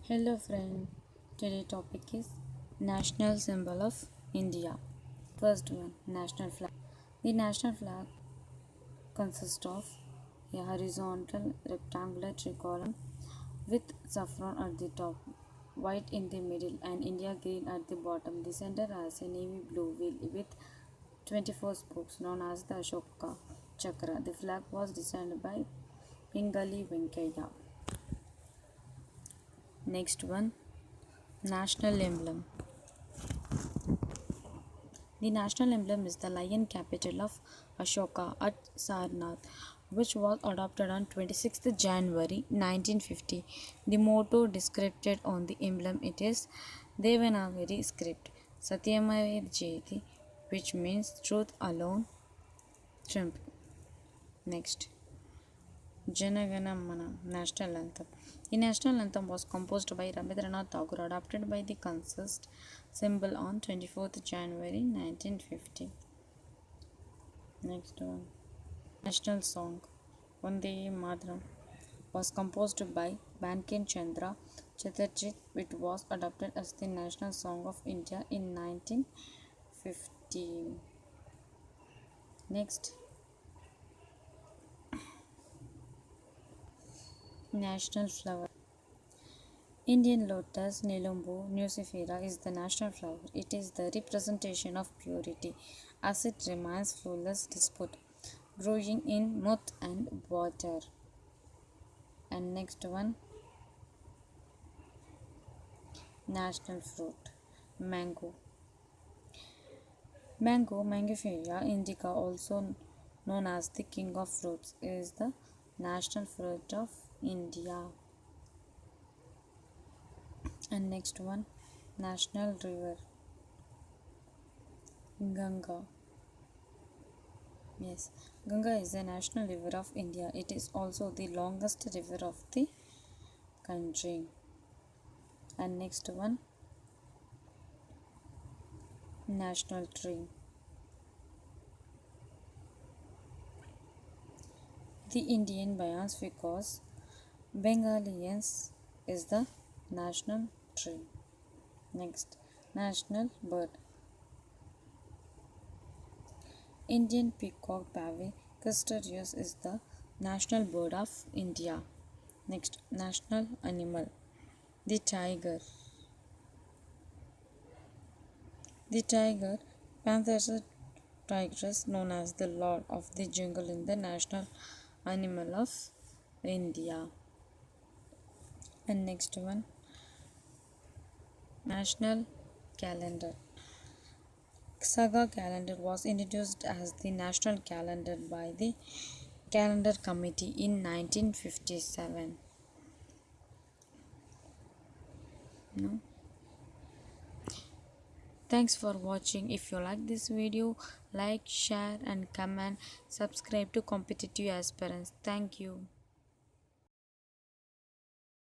Hello friend, today topic is national symbol of India. First one, national flag. The national flag consists of a horizontal rectangular tricolumn with saffron at the top, white in the middle and India green at the bottom. The center has a navy blue wheel with 24 spokes known as the Ashoka Chakra. The flag was designed by Pingali Venkaya. Next one, national emblem. The national emblem is the lion capital of Ashoka at Sarnath, which was adopted on 26th January 1950. The motto described on the emblem it is Devanagari script Satyameva Jayati, which means truth alone triumph. Next, JANA national anthem. The national anthem was composed by Rabindranath Tagore, adopted by the consist symbol on 24th January 1950. Next one, national song. Vande Mataram was composed by Bankim Chandra Chatterjee. It was adopted as the national song of India in 1950. Next, national flower. Indian lotus Nelumbu nucifera is the national flower. It is the representation of purity as it remains flawless dispute, growing in mud and water. And next one, national fruit mango. Mango Mangifera indica, also known as the king of fruits, is the national fruit of India. And next one, national river Ganga. Yes, Ganga is the national river of India. It is also the longest river of the country. And next one, national tree. The Indian Biosphere Bengalians is the national tree. Next, national bird. Indian peacock Pave Custodius is the national bird of India. Next, national animal. The tiger. The tiger, Panthers tigris, known as the lord of the jungle, in the national animal of India. And next one, national calendar. Saga calendar was introduced as the national calendar by the Calendar Committee in 1957. No? Thanks for watching. If you like this video, like, share and comment. Subscribe to Competitive Aspirants. Thank you.